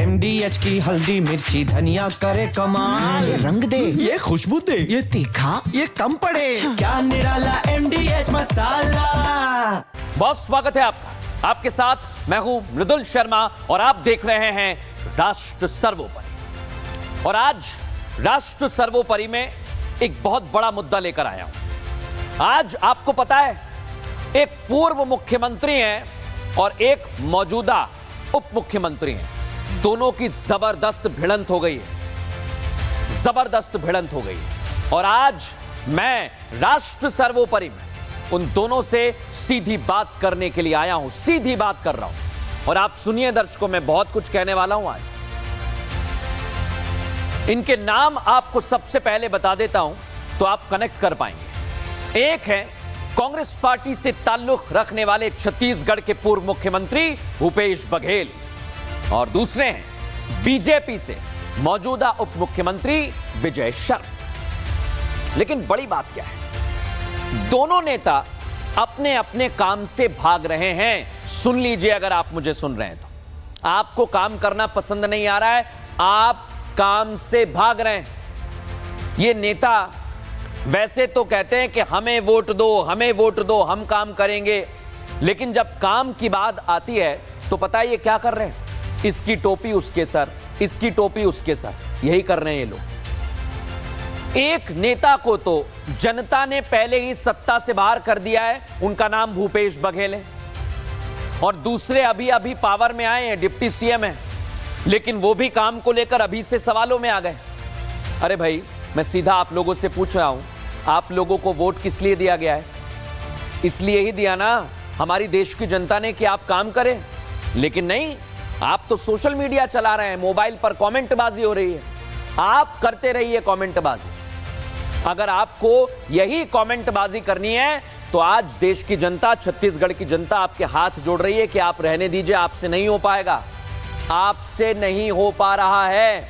MDH की हल्दी मिर्ची धनिया करे कमाल। ये रंग दे, ये खुशबू दे, ये तीखा, ये कम पड़े। क्या निराला MDH मसाला। बहुत स्वागत है आपका। आपके साथ मैं हूं मृदुल शर्मा और आप देख रहे हैं राष्ट्र सर्वोपरि। और आज राष्ट्र सर्वोपरि में एक बहुत बड़ा मुद्दा लेकर आया हूं। आज आपको पता है, एक पूर्व मुख्यमंत्री हैं और एक मौजूदा उप मुख्यमंत्री हैं। दोनों की जबरदस्त भिड़ंत हो गई है, जबरदस्त भिड़ंत हो गई है। और आज मैं राष्ट्र सर्वोपरि में उन दोनों से सीधी बात करने के लिए आया हूं, सीधी बात कर रहा हूं। और आप सुनिए दर्शकों, मैं बहुत कुछ कहने वाला हूं आज। इनके नाम आपको सबसे पहले बता देता हूं तो आप कनेक्ट कर पाएंगे। एक है कांग्रेस पार्टी से ताल्लुक रखने वाले छत्तीसगढ़ के पूर्व मुख्यमंत्री भूपेश बघेल, और दूसरे हैं बीजेपी से मौजूदा उप मुख्यमंत्री विजय शर्मा। लेकिन बड़ी बात क्या है, दोनों नेता अपने अपने काम से भाग रहे हैं। सुन लीजिए, अगर आप मुझे सुन रहे हैं तो आपको काम करना पसंद नहीं आ रहा है, आप काम से भाग रहे हैं। ये नेता वैसे तो कहते हैं कि हमें वोट दो, हमें वोट दो, हम काम करेंगे, लेकिन जब काम की बात आती है तो पता है ये क्या कर रहे हैं? इसकी टोपी उसके सर, इसकी टोपी उसके सर, यही कर रहे हैं ये लोग। एक नेता को तो जनता ने पहले ही सत्ता से बाहर कर दिया है, उनका नाम भूपेश बघेल है, और दूसरे अभी अभी पावर में आए हैं, डिप्टी सीएम है, लेकिन वो भी काम को लेकर अभी से सवालों में आ गए। अरे भाई, मैं सीधा आप लोगों से पूछ रहा हूं, आप लोगों को वोट किस लिए दिया गया है? इसलिए ही दिया ना, हमारी देश की जनता ने, कि आप काम करें। लेकिन नहीं, आप तो सोशल मीडिया चला रहे हैं, मोबाइल पर कमेंटबाजी हो रही है। आप करते रहिए कमेंटबाजी। अगर आपको यही कमेंटबाजी करनी है तो आज देश की जनता, छत्तीसगढ़ की जनता आपके हाथ जोड़ रही है कि आप रहने दीजिए, आपसे नहीं हो पाएगा, आपसे नहीं हो पा रहा है।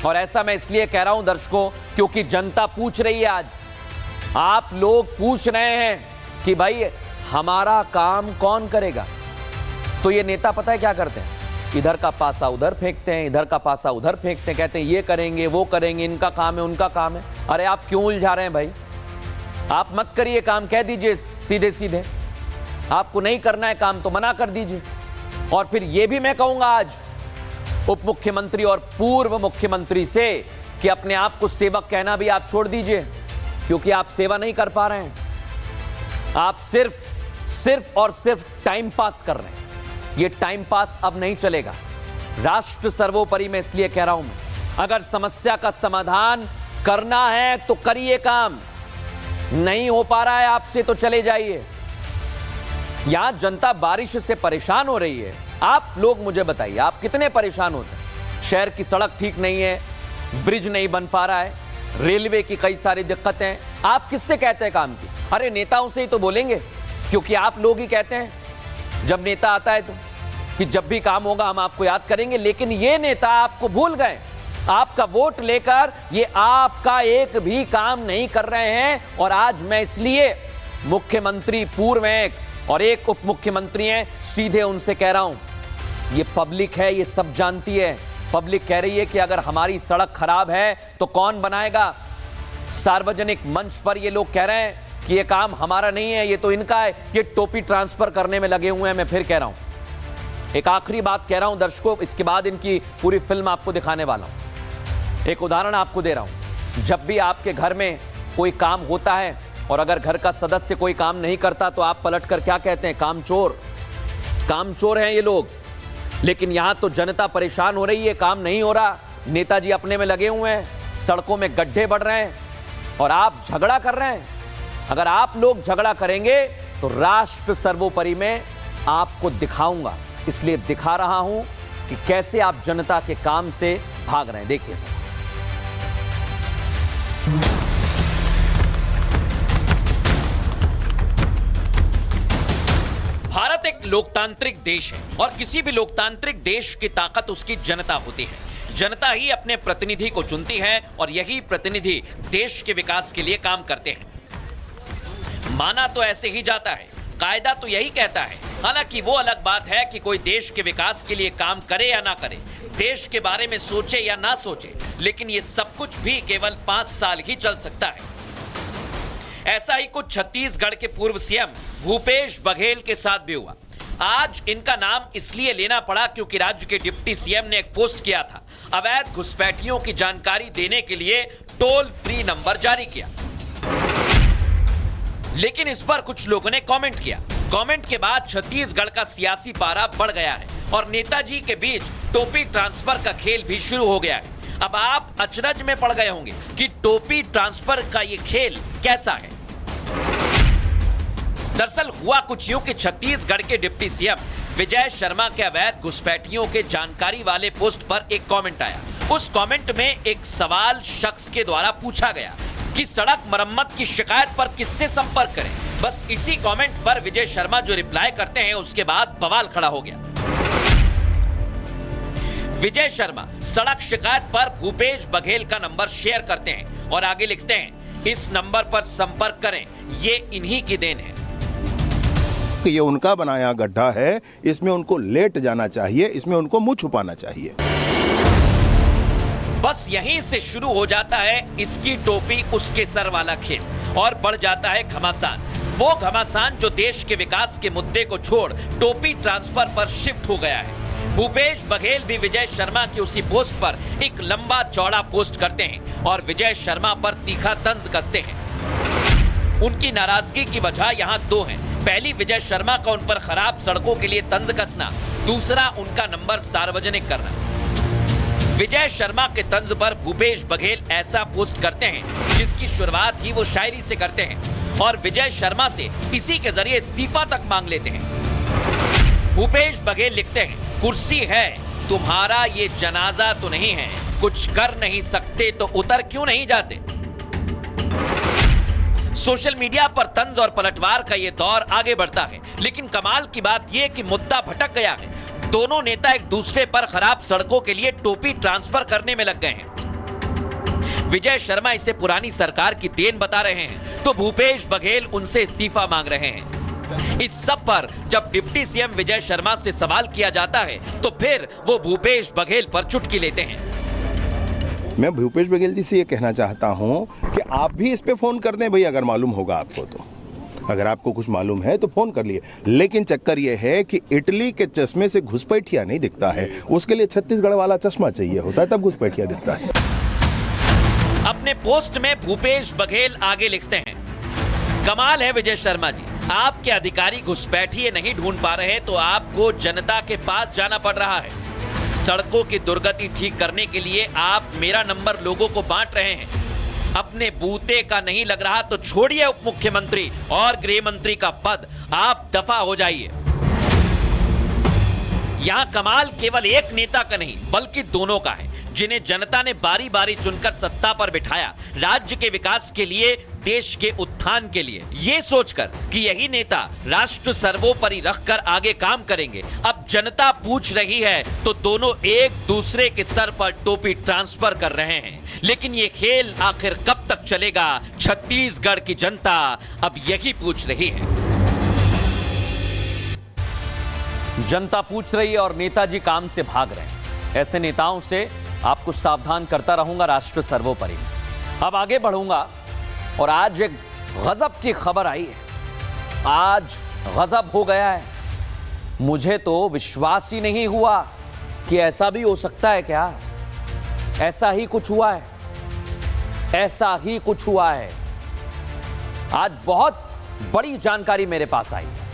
और ऐसा मैं इसलिए कह रहा हूं दर्शकों, क्योंकि जनता पूछ रही है। आज आप लोग पूछ रहे हैं कि भाई हमारा काम कौन करेगा। तो ये नेता पता है क्या करते हैं? इधर का पासा उधर फेंकते हैं, इधर का पासा उधर फेंकते हैं, कहते हैं ये करेंगे वो करेंगे, इनका काम है उनका काम है। अरे आप क्यों उलझा रहे हैं भाई? आप मत करिए काम, कह दीजिए सीधे सीधे। आपको नहीं करना है काम तो मना कर दीजिए। और फिर ये भी मैं कहूंगा आज उप मुख्यमंत्री और पूर्व मुख्यमंत्री से कि अपने आप को सेवक कहना भी आप छोड़ दीजिए, क्योंकि आप सेवा नहीं कर पा रहे हैं। आप सिर्फ और सिर्फ टाइम पास कर रहे हैं। ये टाइम पास अब नहीं चलेगा। राष्ट्र सर्वोपरि में इसलिए कह रहा हूं मैं, अगर समस्या का समाधान करना है तो करिए काम। नहीं हो पा रहा है आपसे तो चले जाइए। यहां जनता बारिश से परेशान हो रही है। आप लोग मुझे बताइए, आप कितने परेशान होते हैं? शहर की सड़क ठीक नहीं है, ब्रिज नहीं बन पा रहा है, रेलवे की कई सारी दिक्कतें। आप किससे कहते हैं काम की? अरे नेताओं से ही तो बोलेंगे, क्योंकि आप लोग ही कहते हैं जब नेता आता है तो, कि जब भी काम होगा हम आपको याद करेंगे। लेकिन ये नेता आपको भूल गए। आपका वोट लेकर ये आपका एक भी काम नहीं कर रहे हैं। और आज मैं इसलिए मुख्यमंत्री पूर्व हैं और एक उप मुख्यमंत्री हैं, सीधे उनसे कह रहा हूं, ये पब्लिक है, ये सब जानती है। पब्लिक कह रही है कि अगर हमारी सड़क खराब है तो कौन बनाएगा? सार्वजनिक मंच पर ये लोग कह रहे हैं कि ये काम हमारा नहीं है, ये तो इनका है। ये टोपी ट्रांसफर करने में लगे हुए हैं। मैं फिर कह रहा हूं, एक आखिरी बात कह रहा हूं दर्शकों, इसके बाद इनकी पूरी फिल्म आपको दिखाने वाला हूं। एक उदाहरण आपको दे रहा हूं। जब भी आपके घर में कोई काम होता है और अगर घर का सदस्य कोई काम नहीं करता तो आप पलटकर क्या कहते हैं? कामचोर। कामचोर हैं ये लोग। लेकिन यहां तो जनता परेशान हो रही है, काम नहीं हो रहा, नेताजी अपने में लगे हुए हैं, सड़कों में गड्ढे बढ़ रहे हैं और आप झगड़ा कर रहे हैं। अगर आप लोग झगड़ा करेंगे तो राष्ट्र सर्वोपरि में आपको दिखाऊंगा, इसलिए दिखा रहा हूं कि कैसे आप जनता के काम से भाग रहे हैं। देखिए सर, भारत एक लोकतांत्रिक देश है और किसी भी लोकतांत्रिक देश की ताकत उसकी जनता होती है। जनता ही अपने प्रतिनिधि को चुनती है और यही प्रतिनिधि देश के विकास के लिए काम करते हैं। माना तो ऐसे ही जाता है कायदा तो यही कहता है। हालांकि वो अलग बात है कि कोई देश के विकास के लिए काम करे या ना करे, देश के बारे में सोचे या ना सोचे, लेकिन ये सब कुछ भी केवल 5 साल ही चल सकता है। ऐसा ही कुछ छत्तीसगढ़ के पूर्व सीएम भूपेश बघेल के साथ भी हुआ। आज इनका नाम इसलिए लेना पड़ा क्योंकि राज्य के डिप्टी सीएम ने एक पोस्ट किया था, अवैध घुसपैठियों की जानकारी देने के लिए टोल फ्री नंबर जारी किया। लेकिन इस पर कुछ लोगों ने कमेंट किया। कमेंट के बाद छत्तीसगढ़ का सियासी पारा बढ़ गया है और नेताजी के बीच टोपी ट्रांसफर का खेल भी शुरू हो गया है। अब आप अचरज में पड़ गए होंगे कि टोपी ट्रांसफर का ये खेल कैसा है। दरअसल हुआ कुछ यूं कि छत्तीसगढ़ के डिप्टी सीएम विजय शर्मा के अवैध घुसपैठियों के जानकारी वाले पोस्ट पर एक कमेंट आया। उस कमेंट में एक सवाल शख्स के द्वारा पूछा गया कि सड़क मरम्मत की शिकायत पर किससे संपर्क करें। बस इसी कमेंट पर विजय शर्मा जो रिप्लाई करते हैं, उसके बाद बवाल खड़ा हो गया। विजय शर्मा सड़क शिकायत पर भूपेश बघेल का नंबर शेयर करते हैं और आगे लिखते हैं, इस नंबर पर संपर्क करें, ये इन्हीं की देन है। ये उनका बनाया गड्ढा है, इसमें उनको लेट जाना चाहिए, इसमें उनको मुंह छुपाना चाहिए। बस यहीं से शुरू हो जाता है इसकी टोपी उसके सर वाला खेल और बढ़ जाता है घमासान। वो घमासान जो देश के विकास के मुद्दे को छोड़ टोपी ट्रांसफर पर शिफ्ट हो गया है। भूपेश बघेल भी विजय शर्मा की उसी पोस्ट पर एक लंबा चौड़ा पोस्ट करते हैं और विजय शर्मा पर तीखा तंज कसते हैं। उनकी नाराजगी की वजह यहाँ दो हैं। पहली, विजय शर्मा का उन पर खराब सड़कों के लिए तंज कसना, दूसरा उनका नंबर सार्वजनिक करना। विजय शर्मा के तंज पर भूपेश बघेल ऐसा पोस्ट करते हैं जिसकी शुरुआत ही वो शायरी से करते हैं और विजय शर्मा से इसी के जरिए इस्तीफा तक मांग लेते हैं। भूपेश बघेल लिखते हैं, कुर्सी है तुम्हारा ये जनाजा तो नहीं है, कुछ कर नहीं सकते तो उतर क्यों नहीं जाते। सोशल मीडिया पर तंज और पलटवार का ये दौर आगे बढ़ता है, लेकिन कमाल की बात यह कि मुद्दा भटक गया है। दोनों नेता एक दूसरे पर खराब सड़कों के लिए टोपी ट्रांसफर करने में लग गए हैं। विजय शर्मा इसे पुरानी सरकार की देन बता रहे हैं तो भूपेश बघेल उनसे इस्तीफा मांग रहे हैं। इस सब पर जब डिप्टी सीएम विजय शर्मा से सवाल किया जाता है तो फिर वो भूपेश बघेल पर चुटकी लेते हैं। मैं भूपेश बघेल जी से ये कहना चाहता हूं कि आप भी इस पे फोन कर दें भाई, अगर मालूम होगा आपको तो। अगर आपको कुछ मालूम है तो फोन कर लिए। लेकिन चक्कर ये है कि इटली के चश्मे से घुसपैठिया नहीं दिखता है, उसके लिए छत्तीसगढ़ वाला चश्मा चाहिए होता है, तब घुसपैठिया दिखता है। अपने पोस्ट में भूपेश बघेल आगे लिखते हैं, कमाल है विजय शर्मा जी, आपके अधिकारी घुसपैठिए नहीं ढूंढ पा रहे तो आपको जनता के पास जाना पड़ रहा है। सड़कों की दुर्गति ठीक करने के लिए आप मेरा नंबर लोगों को बांट रहे हैं। अपने बूते का नहीं लग रहा तो छोड़िए उप मुख्यमंत्री और गृह मंत्री का पद, आप दफा हो जाइए। यहां कमाल केवल एक नेता का नहीं बल्कि दोनों का है, जिन्हें जनता ने बारी बारी चुनकर सत्ता पर बिठाया, राज्य के विकास के लिए, देश के उत्थान के लिए, ये सोचकर कि यही नेता राष्ट्र सर्वोपरि रखकर आगे काम करेंगे। अब जनता पूछ रही है तो दोनों एक दूसरे के सर पर टोपी ट्रांसफर कर रहे हैं। लेकिन ये खेल आखिर कब तक चलेगा, छत्तीसगढ़ की जनता अब यही पूछ रही है। जनता पूछ रही है और नेताजी काम से भाग रहे हैं। ऐसे नेताओं से आपको सावधान करता रहूंगा, राष्ट्र सर्वोपरि। अब आगे बढ़ूंगा और आज एक गजब की खबर आई है। आज गजब हो गया है। मुझे तो विश्वास ही नहीं हुआ कि ऐसा भी हो सकता है क्या। ऐसा ही कुछ हुआ है, ऐसा ही कुछ हुआ है। आज बहुत बड़ी जानकारी मेरे पास आई है।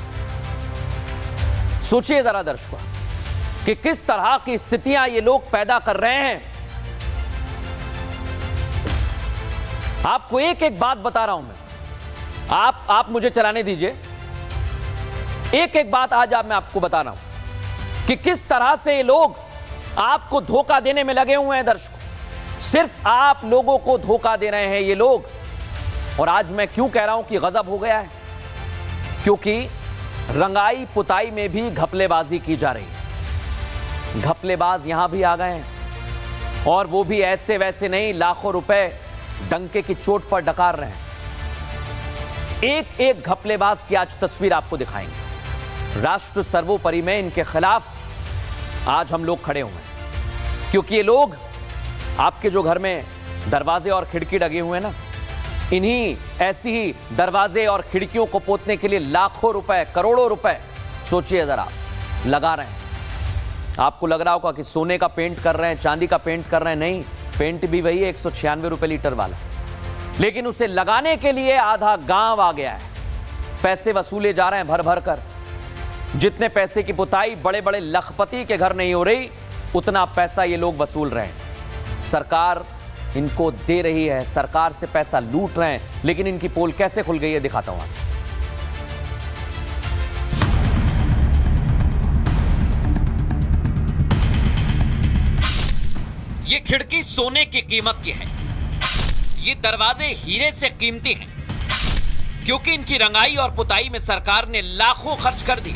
सोचिए जरा दर्शकों कि किस तरह की स्थितियां ये लोग पैदा कर रहे हैं। आपको एक एक बात बता रहा हूं मैं। आप मुझे चलाने दीजिए। एक एक बात आज मैं आपको बता रहा हूं कि किस तरह से ये लोग आपको धोखा देने में लगे हुए हैं। दर्शकों, सिर्फ आप लोगों को धोखा दे रहे हैं ये लोग। और आज मैं क्यों कह रहा हूं कि गजब हो गया है, क्योंकि रंगाई पुताई में भी घपलेबाजी की जा रही है। घपलेबाज यहां भी आ गए हैं और वो भी ऐसे वैसे नहीं, लाखों रुपए डंके की चोट पर डकार रहे हैं। एक एक घपलेबाज की आज तस्वीर आपको दिखाएंगे। राष्ट्र सर्वोपरि में इनके खिलाफ आज हम लोग खड़े हुए हैं, क्योंकि ये लोग आपके जो घर में दरवाजे और खिड़की लगे हुए हैं ना, इन्हीं ऐसी ही दरवाजे और खिड़कियों को पोतने के लिए लाखों रुपए, करोड़ों रुपए, सोचिए जरा, लगा रहे हैं। आपको लग रहा होगा कि सोने का पेंट कर रहे हैं, चांदी का पेंट कर रहे हैं। नहीं, पेंट भी वही है, 196 रुपए लीटर वाला, लेकिन उसे लगाने के लिए आधा गांव आ गया है। पैसे वसूले जा रहे हैं भर भर कर। जितने पैसे की पुताई बड़े बड़े लखपति के घर नहीं हो रही, उतना पैसा ये लोग वसूल रहे हैं। सरकार इनको दे रही है, सरकार से पैसा लूट रहे हैं, लेकिन इनकी पोल कैसे खुल गई है दिखाता हूं आपको। ये खिड़की सोने की कीमत की है, ये दरवाजे हीरे से कीमती हैं, क्योंकि इनकी रंगाई और पुताई में सरकार ने लाखों खर्च कर दिए।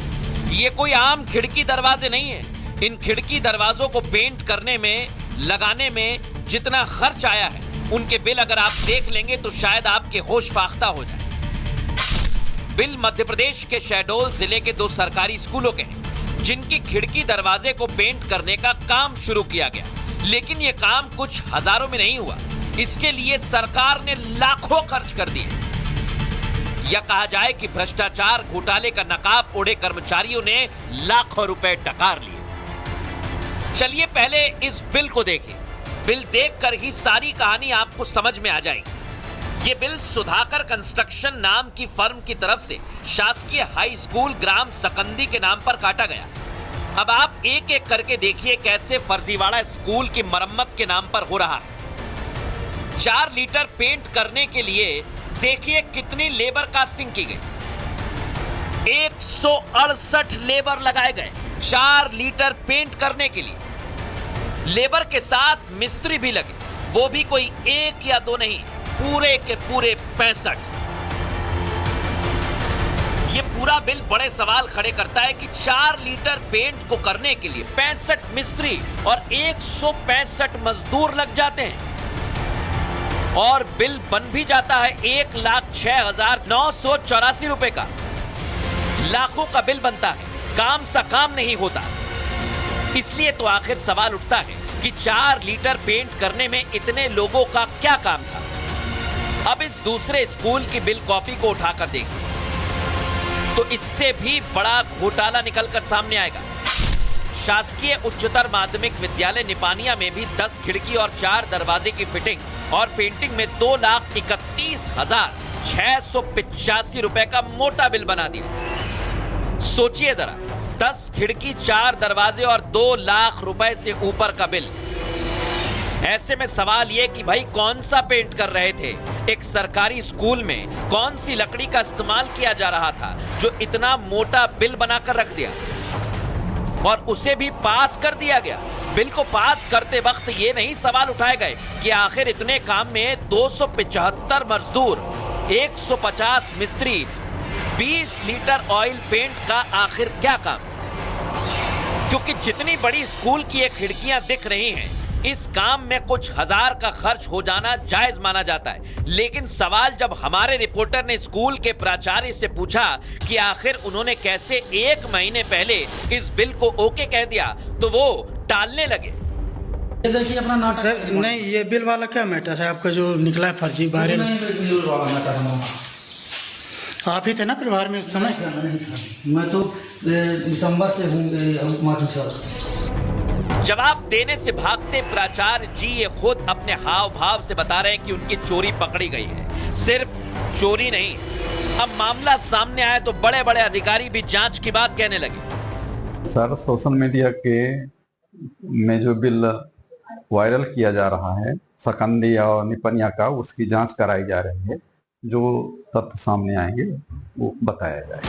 ये कोई आम खिड़की दरवाजे नहीं है। इन खिड़की दरवाजों को पेंट करने में, लगाने में जितना खर्च आया है, उनके बिल अगर आप देख लेंगे तो शायद आपके होश फाख्ता हो जाए। बिल मध्य प्रदेश के शहडोल जिले के 2 सरकारी स्कूलों के हैं, जिनकी खिड़की दरवाजे को पेंट करने का काम शुरू किया गया, लेकिन यह काम कुछ हजारों में नहीं हुआ। इसके लिए सरकार ने लाखों खर्च कर दिए। या कहा जाए कि भ्रष्टाचार घोटाले का नकाब ओढ़े कर्मचारियों ने लाखों रुपए टकार लिए। चलिए पहले इस बिल को देखें। बिल देखकर ही सारी कहानी आपको समझ में आ जाएगी। ये बिल सुधाकर कंस्ट्रक्शन नाम की फर्म की तरफ से शासकीय हाई स्कूल ग्राम सकंदी के नाम पर काटा गया। अब आप एक एक करके देखिए कैसे फर्जीवाड़ा स्कूल की मरम्मत के नाम पर हो रहा है। 4 लीटर पेंट करने के लिए देखिए कितनी लेबर कास्टिंग की गई। 168 लेबर लगाए गए 4 लीटर पेंट करने के लिए। लेबर के साथ मिस्त्री भी लगे, वो भी कोई 1 या 2 नहीं, पूरे के पूरे 65। ये पूरा बिल बड़े सवाल खड़े करता है कि 4 लीटर पेंट को करने के लिए 65 मिस्त्री और 165 मजदूर लग जाते हैं, और बिल बन भी जाता है 1,06,984 रुपए का। लाखों का बिल बनता है, काम सा काम नहीं होता। इसलिए तो आखिर सवाल उठता है कि 4 लीटर पेंट करने में इतने लोगों का क्या काम था। अब इस दूसरे स्कूल की बिल कॉपी को उठाकर देखिए तो इससे भी बड़ा घोटाला निकलकर सामने आएगा। शासकीय उच्चतर माध्यमिक विद्यालय निपानिया में भी 10 खिड़की और 4 दरवाजे की फिटिंग और पेंटिंग में 2,31,685 रुपए का मोटा बिल बना दिया। सोचिए जरा, 10 खिड़की, 4 दरवाजे और 2 लाख रुपए से ऊपर का बिल। ऐसे में सवाल यह कि भाई कौन सा पेंट कर रहे थे? एक सरकारी स्कूल में कौन सी लकड़ी का इस्तेमाल किया जा रहा था जो इतना मोटा बिल बनाकर रख दिया और उसे भी पास कर दिया गया। बिल को पास करते वक्त ये नहीं सवाल उठाए गए कि आखिर इतने काम में 275 मजदूर, 150 मिस्त्री, 20 लीटर ऑयल पेंट का आखिर क्या काम? क्योंकि जितनी बड़ी स्कूल की ये खिड़कियां दिख रही हैं, इस काम में कुछ हजार का खर्च हो जाना जायज माना जाता है। लेकिन सवाल जब हमारे रिपोर्टर ने स्कूल के प्राचार्य से पूछा कि आखिर उन्होंने कैसे 1 महीने पहले इस बिल को ओके कह दिया, तो वो टालने लगे। ये देखिए अपना नाटक। सर नहीं, ये बिल वाला क्या मैटर है आपका जो निकला है फर्जी बाहर? आप ही थे ना प्रभार में उस समय? मैं तो दिसंबर से हूँ माधु सर। जवाब देने से भागते प्राचार्य जी ये खुद अपने हाव भाव से बता रहे हैं कि उनकी चोरी पकड़ी गई है। सिर्फ चोरी नहीं, अब मामला सामने आया तो बड़े बड़े अधिकारी भी जांच की बात कहने लगे। सर, सोशल मीडिया के में जो बिल वायरल किया जा रहा है सकंदी और निपनिया का, उसकी जांच कराई जा रही है। जो तथ्य सामने आएंगे वो बताया जाएगा।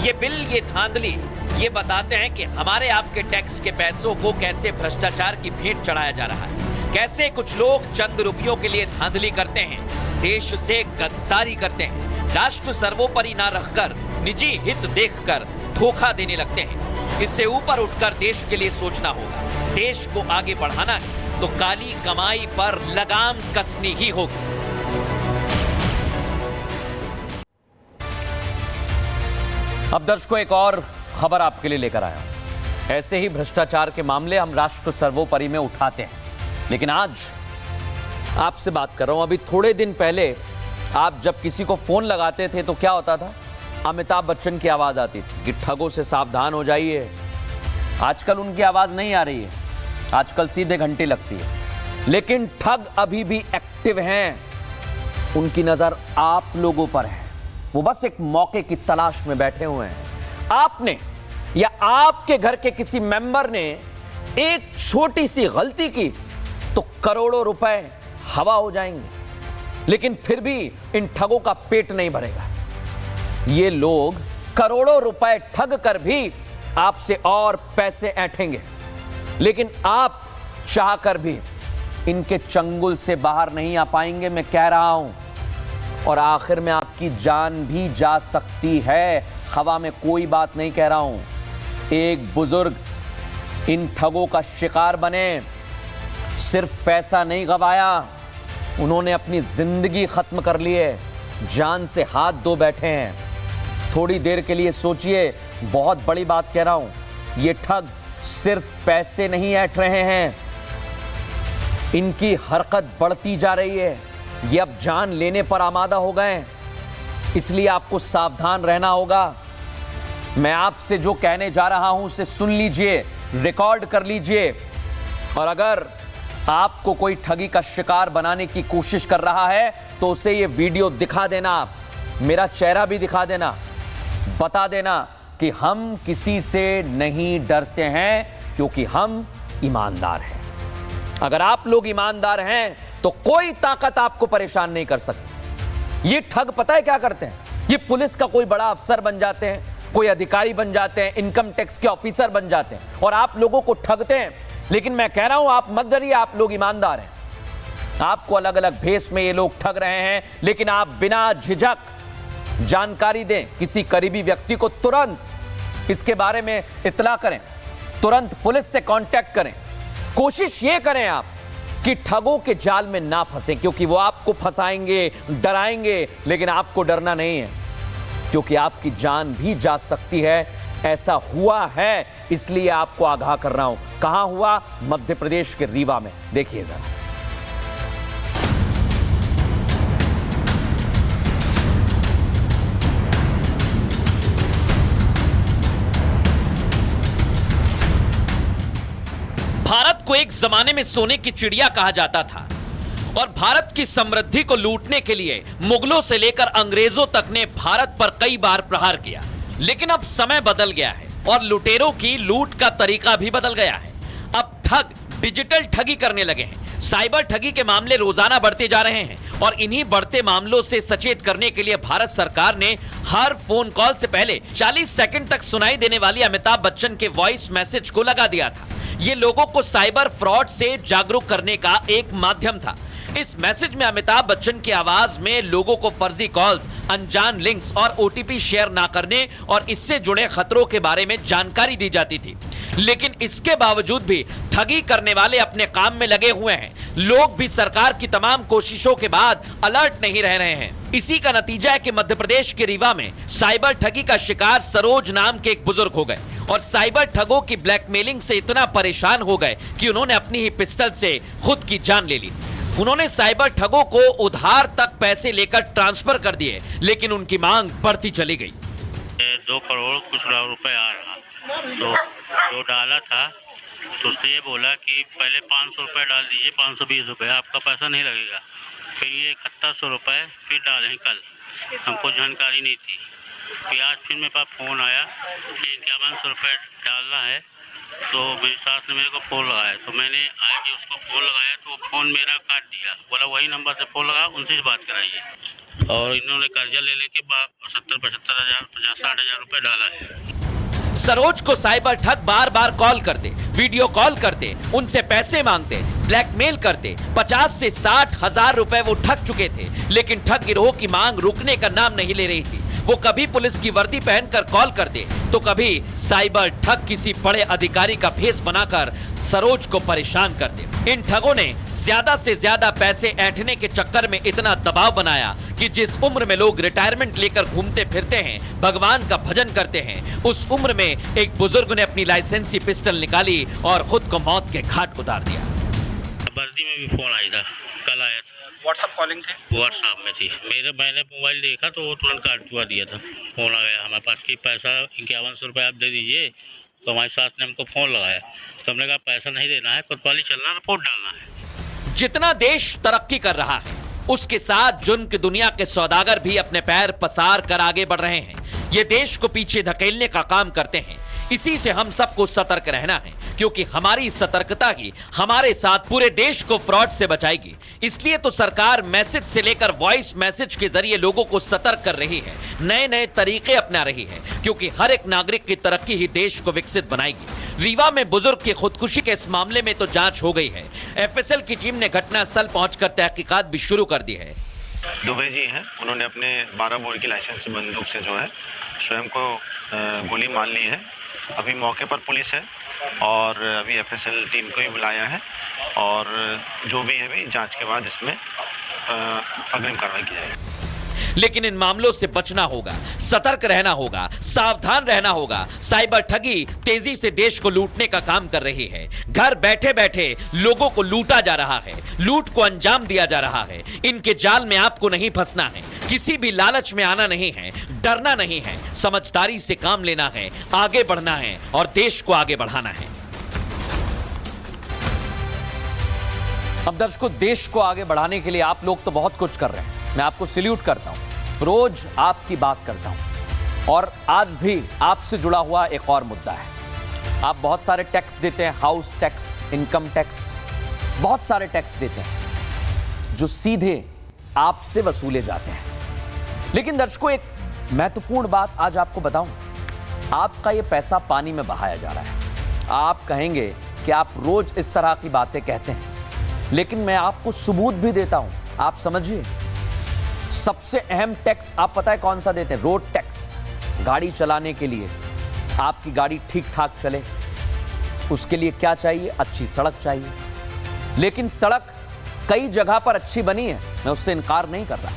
ये बिल, ये धांधली, ये बताते हैं कि हमारे आपके टैक्स के पैसों को कैसे भ्रष्टाचार की भेंट चढ़ाया जा रहा है, कैसे कुछ लोग चंद रुपयों के लिए धांधली करते हैं, देश से गद्दारी करते हैं, राष्ट्र सर्वोपरि ना रखकर निजी हित देखकर धोखा देने लगते हैं। इससे ऊपर उठकर देश के लिए सोचना होगा। देश को आगे बढ़ाना है तो काली कमाई पर लगाम कसनी ही होगी। अब दर्शकों एक और खबर आपके लिए लेकर आया हूं। ऐसे ही भ्रष्टाचार के मामले हम राष्ट्र सर्वोपरि में उठाते हैं, लेकिन आज आपसे बात कर रहा हूं। अभी थोड़े दिन पहले आप जब किसी को फोन लगाते थे तो क्या होता था? अमिताभ बच्चन की आवाज आती थी कि ठगों से सावधान हो जाइए। आजकल उनकी आवाज नहीं आ रही है, आजकल सीधे घंटी लगती है। लेकिन ठग अभी भी एक्टिव हैं, उनकी नजर आप लोगों पर है। वो बस एक मौके की तलाश में बैठे हुए हैं। आपने या आपके घर के किसी मेंबर ने एक छोटी सी गलती की तो करोड़ों रुपए हवा हो जाएंगे, लेकिन फिर भी इन ठगों का पेट नहीं भरेगा। ये लोग करोड़ों रुपए ठग कर भी आपसे और पैसे ऐंठेंगे, लेकिन आप चाहकर भी इनके चंगुल से बाहर नहीं आ पाएंगे, मैं कह रहा हूं। और आखिर में आपकी जान भी जा सकती है। हवा में कोई बात नहीं कह रहा हूं। एक बुजुर्ग इन ठगों का शिकार बने, सिर्फ पैसा नहीं गंवाया, उन्होंने अपनी जिंदगी खत्म कर ली है, जान से हाथ धो बैठे हैं। थोड़ी देर के लिए सोचिए, बहुत बड़ी बात कह रहा हूं। ये ठग सिर्फ पैसे नहीं ऐंठ रहे हैं, इनकी हरकत बढ़ती जा रही है। ये अब जान लेने पर आमादा हो गए, इसलिए आपको सावधान रहना होगा। मैं आपसे जो कहने जा रहा हूं उसे सुन लीजिए, रिकॉर्ड कर लीजिए, और अगर आपको कोई ठगी का शिकार बनाने की कोशिश कर रहा है तो उसे ये वीडियो दिखा देना, मेरा चेहरा भी दिखा देना, बता देना कि हम किसी से नहीं डरते हैं, क्योंकि हम ईमानदार हैं। अगर आप लोग ईमानदार हैं तो कोई ताकत आपको परेशान नहीं कर सकती। ये ठग पता है क्या करते हैं? ये पुलिस का कोई बड़ा अफसर बन जाते हैं, कोई अधिकारी बन जाते हैं, इनकम टैक्स के ऑफिसर बन जाते हैं और आप लोगों को ठगते हैं। लेकिन मैं कह रहा हूं, आप मत डरिए, आप लोग ईमानदार हैं। आपको अलग अलग भेष में ये लोग ठग रहे हैं, लेकिन आप बिना झिझक जानकारी दें किसी करीबी व्यक्ति को, तुरंत इसके बारे में इत्तला करें, तुरंत पुलिस से कांटेक्ट करें। कोशिश ये करें आप कि ठगों के जाल में ना फंसें, क्योंकि वो आपको फंसाएंगे, डराएंगे, लेकिन आपको डरना नहीं है, क्योंकि आपकी जान भी जा सकती है। ऐसा हुआ है, इसलिए आपको आगाह कर रहा हूं। कहां हुआ? मध्य प्रदेश के रीवा में। देखिए जरा। भारत को एक जमाने में सोने की चिड़िया कहा जाता था और भारत की समृद्धि को लूटने के लिए मुगलों से लेकर अंग्रेजों तक ने भारत पर कई बार प्रहार किया। लेकिन अब समय बदल गया है और लुटेरों की लूट का तरीका भी बदल गया है। अब ठग डिजिटल ठगी करने लगे हैं। साइबर ठगी के मामले रोजाना बढ़ते जा रहे हैं और इन्हीं बढ़ते मामलों से सचेत करने के लिए भारत सरकार ने हर फोन कॉल से पहले 40 सेकंड तक सुनाई देने वाली अमिताभ बच्चन के वॉइस मैसेज को लगा दिया था। ये लोगों को साइबर फ्रॉड से जागरूक करने का एक माध्यम था। इस मैसेज में अमिताभ बच्चन की आवाज में लोगों को फर्जी कॉल्स, अनजान लिंक्स और ओटीपी शेयर ना करने और इससे जुड़े खतरों के बारे में जानकारी दी जाती थी। लेकिन इसके बावजूद भी ठगी करने वाले अपने काम में लगे हुए हैं। लोग भी सरकार की तमाम कोशिशों के बाद अलर्ट नहीं रह रहे हैं। इसी का नतीजा है कि मध्य प्रदेश के रीवा में साइबर ठगी का शिकार सरोज नाम के एक बुजुर्ग हो गए और साइबर ठगों की ब्लैकमेलिंग से इतना परेशान हो गए कि उन्होंने अपनी ही पिस्टल से खुद की जान ले ली। उन्होंने साइबर ठगों को उधार तक पैसे लेकर ट्रांसफर कर दिए, लेकिन उनकी मांग बढ़ती चली गई। 2 करोड़ कुछ रुपए आ रहा, तो जो डाला था तो उसने ये बोला कि पहले 500 रुपये डाल दीजिए, 520 रुपये, आपका पैसा नहीं लगेगा। फिर ये 7100 रुपये फिर डालें कल, हमको जानकारी नहीं थी। फिर आज फिर मेरे पास फ़ोन आया कि 5100 रुपये डालना है, तो मेरी सास ने मेरे को फ़ोन लगाया, तो मैंने आगे उसको फ़ोन लगाया तो वो फ़ोन मेरा काट दिया, बोला वही नंबर से फ़ोन लगा, उनसे बात कराइए। और इन्होंने कर्जा ले लेके 70-75 हज़ार 50-60 हज़ार रुपये डाला है। सरोज को साइबर ठग बार बार कॉल करते, वीडियो कॉल करते, उनसे पैसे मांगते, ब्लैकमेल करते। 50 से 60 हजार रुपए वो ठग चुके थे, लेकिन ठग गिरोह की मांग रुकने का नाम नहीं ले रही थी। वो कभी पुलिस की वर्दी पहनकर कॉल कर दे तो कभी साइबर ठग किसी बड़े अधिकारी का भेष बनाकर सरोज को परेशान कर दे। इन ठगों ने ज्यादा से ज्यादा पैसे ऐंठने के चक्कर में इतना दबाव बनाया कि जिस उम्र में लोग रिटायरमेंट लेकर घूमते फिरते हैं, भगवान का भजन करते हैं, उस उम्र में एक बुजुर्ग ने अपनी लाइसेंसी पिस्टल निकाली और खुद को मौत के घाट उतार दिया। वर्दी में भी फोन आया था, कल आया था। व्हाट्सएप कॉलिंग थी? व्हाट्सएप में थी। मैंने मोबाइल देखा तो वो तुरंत काटवा दिया था। फोन आ गया हमारे पास कि पैसा 5100 रुपये आप दे दीजिए। तो हमारी सास ने हमको फोन लगाया तो हमने कहा पैसा नहीं देना है, कोतवाली चलना है, रिपोर्ट डालना है। जितना देश तरक्की कर रहा है उसके साथ जुर्म की दुनिया के सौदागर भी अपने पैर पसार कर आगे बढ़ रहे हैं। ये देश को पीछे धकेलने का काम करते हैं। इसी से हम सबको सतर्क रहना है, क्योंकि हमारी सतर्कता ही हमारे साथ पूरे देश को फ्रॉड से बचाएगी। इसलिए तो सरकार मैसेज से लेकर वॉइस मैसेज के जरिए लोगों को सतर्क कर रही है, नए नए तरीके अपना रही है, क्योंकि हर एक नागरिक की तरक्की ही देश को विकसित बनाएगी। रीवा में बुजुर्ग की खुदकुशी के इस मामले में तो जांच हो गई है। एफएसएल की टीम ने घटनास्थल पहुंचकर तहकीकात भी शुरू कर दी है। दुबे जी हैं, उन्होंने अपने 12 बोर की लाइसेंस बंदूक से जो है स्वयं को गोली मार ली है। अभी मौके पर पुलिस है और अभी एफएसएल टीम को ही बुलाया है और जो भी है भी जांच के बाद इसमें अग्रिम कार्रवाई की जाएगी। लेकिन इन मामलों से बचना होगा, सतर्क रहना होगा, सावधान रहना होगा। साइबर ठगी तेजी से देश को लूटने का काम कर रही है। घर बैठे बैठे लोगों को लूटा जा रहा है, लूट को अंजाम दिया जा रहा है। इनके जाल में आपको नहीं फंसना है, किसी भी लालच में आना नहीं है, डरना नहीं है, समझदारी से काम लेना है, आगे बढ़ना है और देश को आगे बढ़ाना है। अब दर्शकों, देश को आगे बढ़ाने के लिए आप लोग तो बहुत कुछ कर रहे हैं, मैं आपको सैल्यूट करता हूं, रोज आपकी बात करता हूं। और आज भी आपसे जुड़ा हुआ एक और मुद्दा है। आप बहुत सारे टैक्स देते हैं, हाउस टैक्स, इनकम टैक्स, बहुत सारे टैक्स देते हैं जो सीधे आपसे वसूले जाते हैं। लेकिन दर्शकों, एक महत्वपूर्ण बात आज आपको बताऊं, आपका ये पैसा पानी में बहाया जा रहा है। आप कहेंगे कि आप रोज इस तरह की बातें कहते हैं, लेकिन मैं आपको सबूत भी देता हूं। आप समझिए, सबसे अहम टैक्स आप पता है कौन सा देते हैं? Road tax. गाड़ी चलाने के लिए, आपकी गाड़ी ठीक ठाक चले, उसके लिए क्या चाहिए? अच्छी सड़क चाहिए। लेकिन सड़क कई जगह पर अच्छी बनी है, मैं उससे इनकार नहीं कर रहा,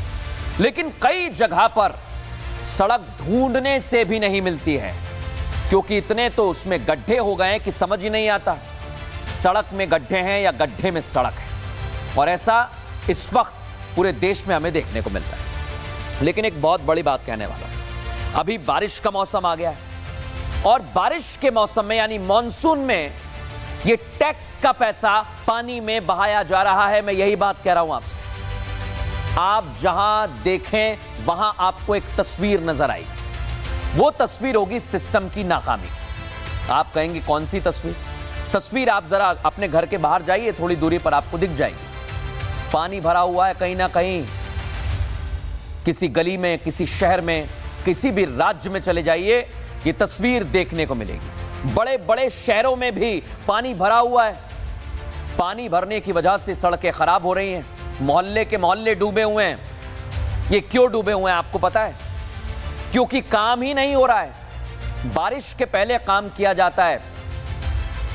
लेकिन कई जगह पर सड़क ढूंढने से भी नहीं मिलती है, क्योंकि इतने तो उसमें गड्ढे हो गए हैं कि समझ ही नहीं आता सड़क में गड्ढे हैं या गड्ढे में सड़क है। और ऐसा इस वक्त पूरे देश में हमें देखने को मिलता है। लेकिन एक बहुत बड़ी बात कहने वाला हूं, अभी बारिश का मौसम आ गया है और बारिश के मौसम में यानी मॉनसून में ये टैक्स का पैसा पानी में बहाया जा रहा है। मैं यही बात कह रहा हूं आपसे। आप जहां देखें वहां आपको एक तस्वीर नजर आएगी, वो तस्वीर होगी सिस्टम की नाकामी। आप कहेंगे कौन सी तस्वीर? तस्वीर आप जरा अपने घर के बाहर जाइए, थोड़ी दूरी पर आपको दिख जाएगी। पानी भरा हुआ है कहीं ना कहीं, किसी गली में, किसी शहर में, किसी भी राज्य में चले जाइए, ये तस्वीर देखने को मिलेगी। बड़े बड़े शहरों में भी पानी भरा हुआ है। पानी भरने की वजह से सड़कें खराब हो रही हैं, मोहल्ले के मोहल्ले डूबे हुए हैं। ये क्यों डूबे हुए हैं आपको पता है? क्योंकि काम ही नहीं हो रहा है। बारिश के पहले काम किया जाता है,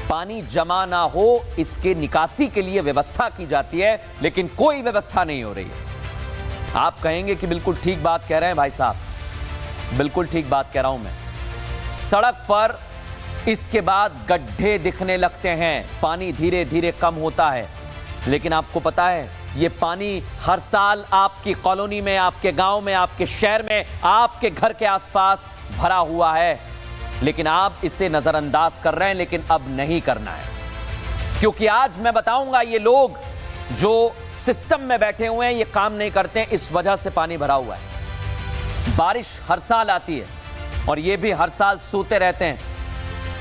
पानी जमा ना हो इसके निकासी के लिए व्यवस्था की जाती है, लेकिन कोई व्यवस्था नहीं हो रही है। आप कहेंगे कि बिल्कुल ठीक बात कह रहे हैं भाई साहब, बिल्कुल ठीक बात कह रहा हूं मैं। सड़क पर इसके बाद गड्ढे दिखने लगते हैं, पानी धीरे धीरे कम होता है। लेकिन आपको पता है, ये पानी हर साल आपकी कॉलोनी में, आपके गांव में, आपके शहर में, आपके घर के आसपास भरा हुआ है। लेकिन आप इसे नजरअंदाज कर रहे हैं, लेकिन अब नहीं करना है, क्योंकि आज मैं बताऊंगा ये लोग जो सिस्टम में बैठे हुए हैं ये काम नहीं करते हैं, इस वजह से पानी भरा हुआ है। बारिश हर साल आती है और ये भी हर साल सोते रहते हैं,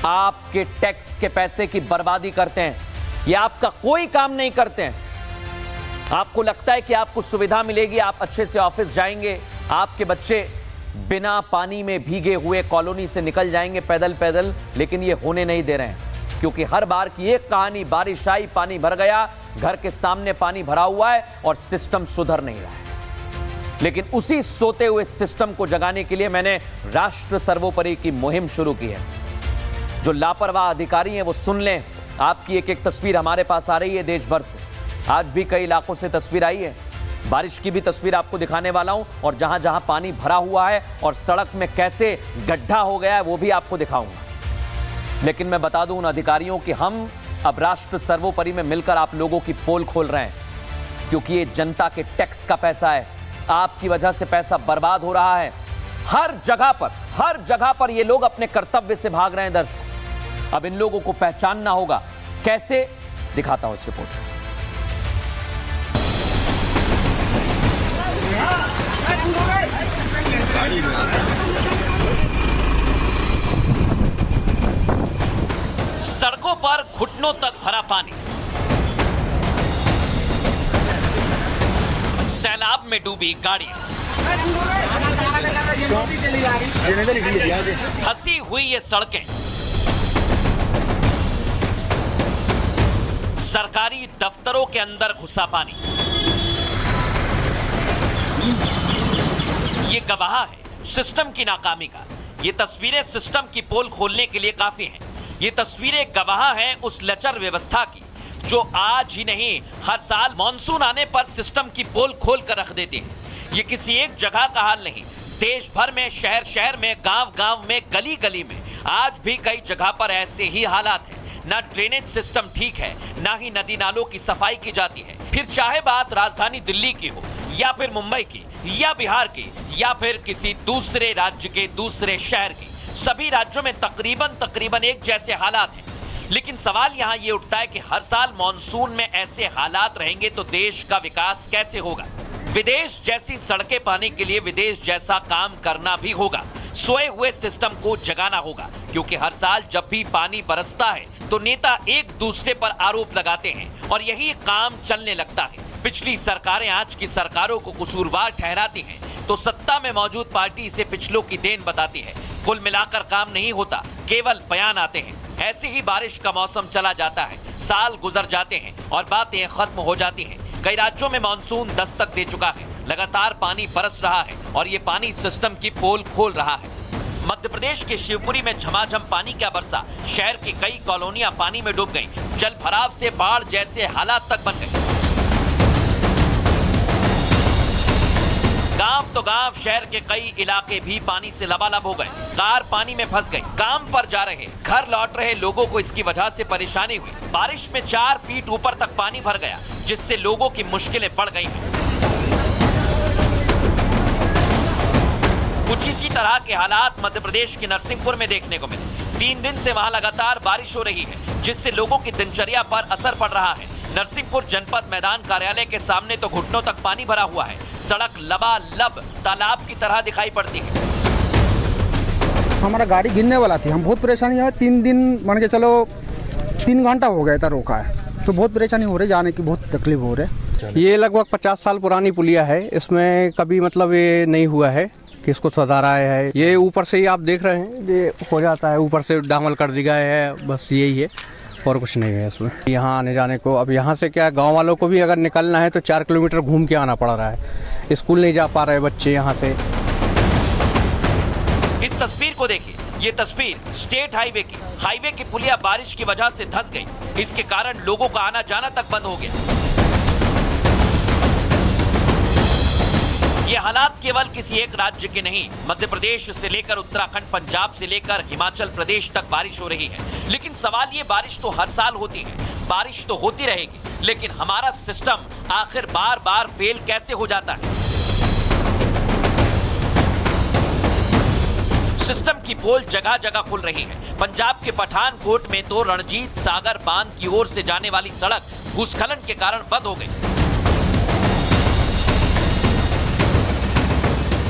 आपके टैक्स के पैसे की बर्बादी करते हैं, ये आपका कोई काम नहीं करते हैं। आपको लगता है कि आपको सुविधा मिलेगी, आप अच्छे से ऑफिस जाएंगे, आपके बच्चे बिना पानी में भीगे हुए कॉलोनी से निकल जाएंगे पैदल पैदल, लेकिन ये होने नहीं दे रहे हैं, क्योंकि हर बार की एक कहानी, बारिश आई, पानी भर गया, घर के सामने पानी भरा हुआ है और सिस्टम सुधर नहीं रहा है। लेकिन उसी सोते हुए सिस्टम को जगाने के लिए मैंने राष्ट्र सर्वोपरि की मुहिम शुरू की है। जो लापरवाह अधिकारी हैं वो सुन लें, आपकी एक एक तस्वीर हमारे पास आ रही है देश भर से। आज भी कई इलाकों से तस्वीर आई है, बारिश की भी तस्वीर आपको दिखाने वाला हूं, और जहां जहां पानी भरा हुआ है और सड़क में कैसे गड्ढा हो गया है वो भी आपको दिखाऊंगा। लेकिन मैं बता दूं उन अधिकारियों कि हम अब राष्ट्र सर्वोपरि में मिलकर आप लोगों की पोल खोल रहे हैं, क्योंकि ये जनता के टैक्स का पैसा है। आपकी वजह से पैसा बर्बाद हो रहा है। हर जगह पर ये लोग अपने कर्तव्य से भाग रहे हैं। दर्शकों, अब इन लोगों को पहचानना होगा। कैसे, दिखाता हूं इस रिपोर्ट में। सड़कों पर घुटनों तक भरा पानी, सैलाब में डूबी गाड़ियां, फंसी हुई ये सड़कें, सरकारी दफ्तरों के अंदर घुसा पानी। ये गवाह है सिस्टम की नाकामी का। ये तस्वीरें सिस्टम की पोल खोलने के लिए काफी हैं। ये तस्वीरें गवाह हैं उस लचर व्यवस्था की जो आज ही नहीं हर साल मॉनसून आने पर सिस्टम की पोल खोल कर रख देती है। ये किसी एक जगह का हाल नहीं, देश भर में, शहर शहर में, गांव गांव में, गली गली में आज भी कई जगह पर ऐसे ही हालात हैं। ना ड्रेनेज सिस्टम ठीक है, ना ही नदी नालों की सफाई की जाती है। फिर चाहे बात राजधानी दिल्ली की हो, या फिर मुंबई की, या बिहार की, या फिर किसी दूसरे राज्य के दूसरे शहर की, सभी राज्यों में तकरीबन एक जैसे हालात हैं। लेकिन सवाल यहाँ ये उठता है कि हर साल मॉनसून में ऐसे हालात रहेंगे तो देश का विकास कैसे होगा। विदेश जैसी सड़कें पाने के लिए विदेश जैसा काम करना भी होगा। सोए हुए सिस्टम को जगाना होगा, क्योंकि हर साल जब भी पानी बरसता है तो नेता एक दूसरे पर आरोप लगाते हैं और यही काम चलने लगता है। पिछली सरकारें आज की सरकारों को कसूरवार ठहराती हैं तो सत्ता में मौजूद पार्टी इसे पिछलों की देन बताती है। कुल मिलाकर काम नहीं होता, केवल बयान आते हैं। ऐसे ही बारिश का मौसम चला जाता है, साल गुजर जाते हैं और बातें खत्म हो जाती हैं। कई राज्यों में मॉनसून दस्तक दे चुका है, लगातार पानी बरस रहा है और ये पानी सिस्टम की पोल खोल रहा है। मध्य प्रदेश के शिवपुरी में झमाझम पानी क्या बरसा, शहर की कई कॉलोनियां पानी में डूब गईं, जल भराव से बाढ़ जैसे हालात तक बन गए। गांव तो गांव, शहर के कई इलाके भी पानी से लबालब हो गए। कार पानी में फंस गई, काम पर जा रहे, घर लौट रहे लोगों को इसकी वजह से परेशानी हुई। बारिश में 4 फीट ऊपर तक पानी भर गया, जिससे लोगों की मुश्किलें बढ़ गई हैं। कुछ इसी तरह के हालात मध्य प्रदेश के नरसिंहपुर में देखने को मिले। 3 दिन से वहां लगातार बारिश हो रही है, जिससे लोगों की दिनचर्या पर असर पड़ रहा है। नरसिंहपुर जनपद मैदान कार्यालय के सामने तो घुटनों तक पानी भरा हुआ है। सड़क लबालब तालाब की तरह दिखाई पड़ती है। हमारा गाड़ी गिरने वाला थी, हम बहुत परेशानी है। 3 दिन मान के चलो 3 घंटा हो गया था रोका है, तो बहुत परेशानी हो रही, जाने की बहुत तकलीफ हो रही है। ये लगभग 50 साल पुरानी पुलिया है, इसमें कभी मतलब ये नहीं हुआ है कि इसको सुधारा है। ये ऊपर से ही आप देख रहे हैं, ये हो जाता है, ऊपर से डामल कर दी गया है, बस यही है और कुछ नहीं है इसमें। यहाँ आने जाने को, अब यहाँ से क्या गांव वालों को भी अगर निकलना है तो 4 किलोमीटर घूम के आना पड़ रहा है। स्कूल नहीं जा पा रहे बच्चे यहाँ से। इस तस्वीर को देखिए, ये तस्वीर स्टेट हाईवे की पुलिया बारिश की वजह से धंस गई। इसके कारण लोगों का आना जाना तक बंद हो गया। ये हालात केवल किसी एक राज्य के नहीं, मध्य प्रदेश से लेकर उत्तराखंड, पंजाब से लेकर हिमाचल प्रदेश तक बारिश हो रही है। लेकिन सवाल ये, बारिश तो हर साल होती है, बारिश तो होती रहेगी, लेकिन हमारा सिस्टम आखिर बार फेल कैसे हो जाता है। सिस्टम की पोल जगह जगह खुल रही है। पंजाब के पठानकोट में तो रणजीत सागर बांध की ओर से जाने वाली सड़क भूस्खलन के कारण बंद हो गई।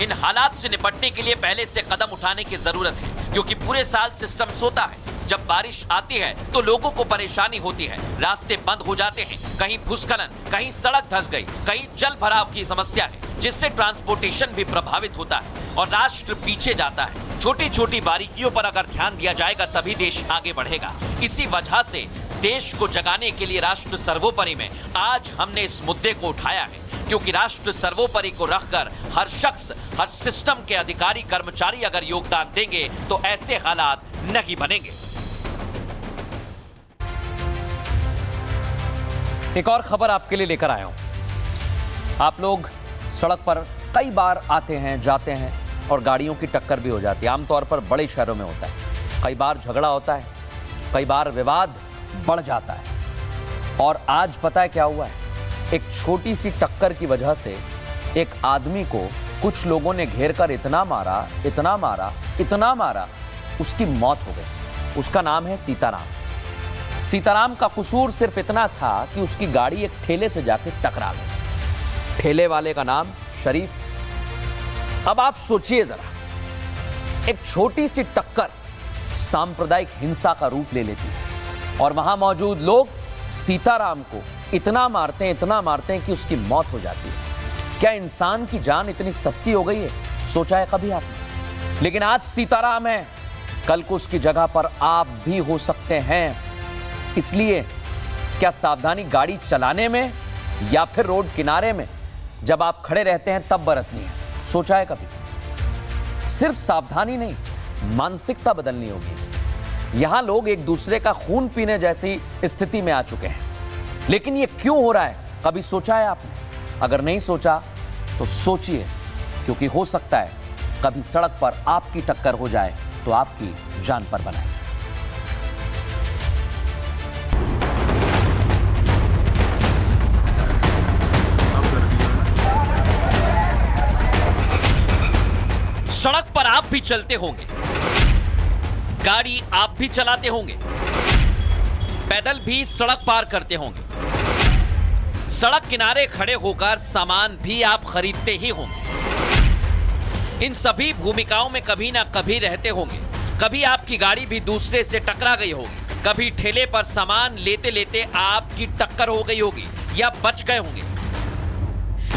इन हालात से निपटने के लिए पहले से कदम उठाने की जरूरत है, क्योंकि पूरे साल सिस्टम सोता है। जब बारिश आती है तो लोगों को परेशानी होती है, रास्ते बंद हो जाते हैं, कहीं भूस्खलन, कहीं सड़क धंस गई, कहीं जल भराव की समस्या है, जिससे ट्रांसपोर्टेशन भी प्रभावित होता है और राष्ट्र पीछे जाता है। छोटी छोटी बारीकियों पर अगर ध्यान दिया जाएगा तभी देश आगे बढ़ेगा। इसी वजह से देश को जगाने के लिए राष्ट्र सर्वोपरि में आज हमने इस मुद्दे को उठाया है क्योंकि राष्ट्र सर्वोपरि को रखकर हर शख्स, हर सिस्टम के अधिकारी कर्मचारी अगर योगदान देंगे तो ऐसे हालात नहीं बनेंगे। एक और खबर आपके लिए लेकर आया हूं। आप लोग सड़क पर कई बार आते हैं, जाते हैं और गाड़ियों की टक्कर भी हो जाती है। आमतौर पर बड़े शहरों में होता है। कई बार झगड़ा होता है, कई बार विवाद बढ़ जाता है। और आज पता है क्या हुआ है? एक छोटी सी टक्कर की वजह से एक आदमी को कुछ लोगों ने घेर कर इतना मारा, इतना मारा, इतना मारा, उसकी मौत हो गई। उसका नाम है सीताराम। सीताराम का कसूर सिर्फ इतना था कि उसकी गाड़ी एक ठेले से जाके टकरा गई। ठेले वाले का नाम शरीफ। अब आप सोचिए जरा, एक छोटी सी टक्कर सांप्रदायिक हिंसा का रूप ले लेती है और वहां मौजूद लोग सीताराम को इतना मारते हैं कि उसकी मौत हो जाती है। क्या इंसान की जान इतनी सस्ती हो गई है? सोचा है कभी आपने? लेकिन आज सीताराम है, कल को उसकी जगह पर आप भी हो सकते हैं। इसलिए क्या सावधानी गाड़ी चलाने में या फिर रोड किनारे में जब आप खड़े रहते हैं तब बरतनी है? सोचा है कभी? सिर्फ सावधानी नहीं, मानसिकता बदलनी होगी। यहां लोग एक दूसरे का खून पीने जैसी स्थिति में आ चुके हैं। लेकिन ये क्यों हो रहा है? कभी सोचा है आपने? अगर नहीं सोचा तो सोचिए, क्योंकि हो सकता है कभी सड़क पर आपकी टक्कर हो जाए तो आपकी जान पर बनाए। सड़क पर आप भी चलते होंगे, गाड़ी आप भी चलाते होंगे, पैदल भी सड़क पार करते होंगे, सड़क किनारे खड़े होकर सामान भी आप खरीदते ही होंगे। इन सभी भूमिकाओं में कभी ना कभी रहते होंगे। कभी आपकी गाड़ी भी दूसरे से टकरा गई होगी, कभी ठेले पर सामान लेते लेते आपकी टक्कर हो गई होगी या बच गए होंगे।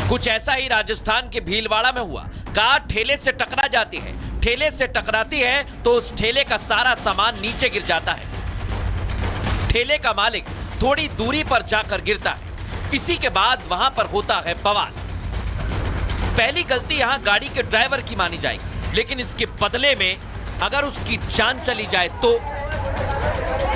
कुछ ऐसा ही राजस्थान के भीलवाड़ा में हुआ। कार ठेले से टकरा जाती है, ठेले से टकराती है तो उस ठेले का सारा सामान नीचे गिर जाता है। ठेले का मालिक थोड़ी दूरी पर जाकर गिरता है। इसी के बाद वहां पर होता है बवाल। पहली गलती यहां गाड़ी के ड्राइवर की मानी जाएगी, लेकिन इसके बदले में अगर उसकी जान चली जाए तो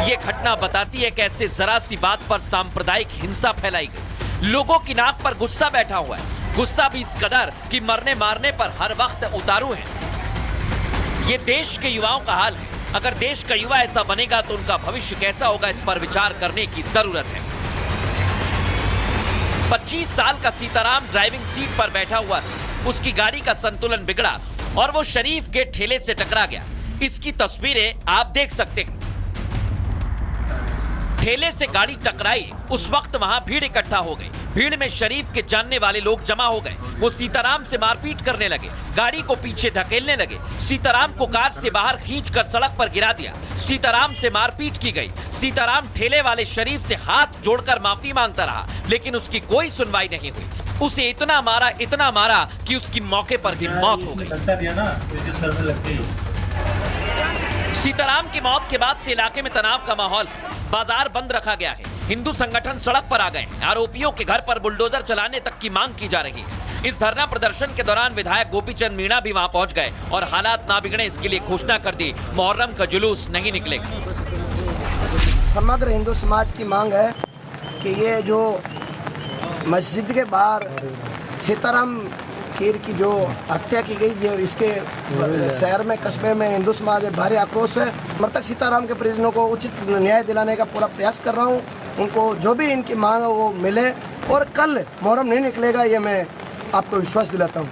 यह घटना बताती है कैसे जरा सी बात पर सांप्रदायिक हिंसा फैलाई गई। लोगों की नाक पर गुस्सा बैठा हुआ है, गुस्सा भी इस कदर कि मरने मारने पर हर वक्त उतारू है। ये देश के युवाओं का हाल है। अगर देश का युवा ऐसा बनेगा तो उनका भविष्य कैसा होगा, इस पर विचार करने की जरूरत है। 25 साल का सीताराम ड्राइविंग सीट पर बैठा हुआ था। उसकी गाड़ी का संतुलन बिगड़ा और वो शरीफ के ठेले से टकरा गया। इसकी तस्वीरें आप देख सकते हैं। ठेले से गाड़ी टकराई, उस वक्त वहां भीड़ इकट्ठा हो गई। भीड़ में शरीफ के जानने वाले लोग जमा हो गए। वो सीताराम से मारपीट करने लगे, गाड़ी को पीछे धकेलने लगे। सीताराम को कार से बाहर खींचकर सड़क पर गिरा दिया। सीताराम से मारपीट की गई। सीताराम ठेले वाले शरीफ से हाथ जोड़कर माफी मांगता रहा, लेकिन उसकी कोई सुनवाई नहीं हुई। उसे इतना मारा कि उसकी मौके पर ही मौत हो गई। सीताराम की मौत के बाद से इलाके में तनाव का माहौल, बाजार बंद रखा गया है। हिंदू संगठन सड़क पर आ गए हैं। आरोपियों के घर पर बुलडोजर चलाने तक की मांग की जा रही है। इस धरना प्रदर्शन के दौरान विधायक गोपीचंद मीणा भी वहां पहुंच गए और हालात ना बिगड़े इसके लिए घोषणा कर दी, मुहर्रम का जुलूस नहीं निकलेगा। समग्र हिंदू समाज की मांग है कि ये जो मस्जिद के बाहर सीताराम कीर की जो हत्या की गई, ये इसके शहर में, कस्बे में हिंदू समाज में भारी आक्रोश है। मृतक सीताराम के परिजनों को उचित न्याय दिलाने का पूरा प्रयास कर रहा हूँ। उनको जो भी इनकी मांग है वो मिले और कल मुहर्रम नहीं निकलेगा, ये मैं आपको विश्वास दिलाता हूँ।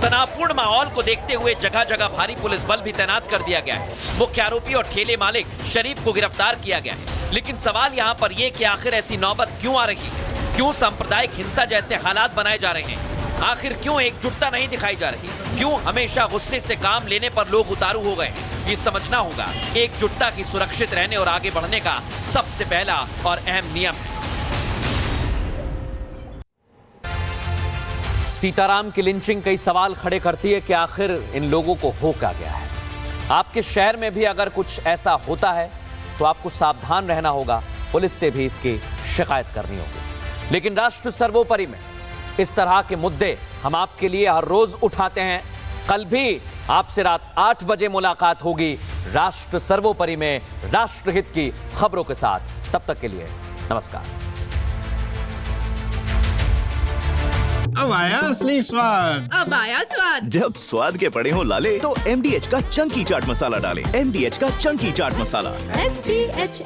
तनावपूर्ण माहौल को देखते हुए जगह जगह भारी पुलिस बल भी तैनात कर दिया गया है। मुख्य आरोपी और ठेले मालिक शरीफ को गिरफ्तार किया गया है। लेकिन सवाल यहाँ पर यह कि आखिर ऐसी नौबत क्यों आ रही है? क्यों सांप्रदायिक हिंसा जैसे हालात बनाए जा रहे हैं? आखिर क्यों एकजुटता नहीं दिखाई जा रही? क्यों हमेशा गुस्से से काम लेने पर लोग उतारू हो गए हैं? ये समझना होगा। एकजुटता की सुरक्षित रहने और आगे बढ़ने का सबसे पहला और अहम नियम है। सीताराम की लिंचिंग कई सवाल खड़े करती है कि आखिर इन लोगों को हो क्या गया है। आपके शहर में भी अगर कुछ ऐसा होता है तो आपको सावधान रहना होगा, पुलिस से भी इसकी शिकायत करनी होगी। लेकिन राष्ट्र सर्वोपरि में इस तरह के मुद्दे हम आपके लिए हर रोज उठाते हैं। कल भी आपसे रात 8 बजे मुलाकात होगी राष्ट्र सर्वोपरि में राष्ट्रहित की खबरों के साथ। तब तक के लिए नमस्कार। अब आया असली स्वाद। अब आया स्वाद। जब स्वाद के पड़े हो लाले तो MDH का चंकी चाट मसाला डालें। MDH का चंकी चाट मसाला। MDH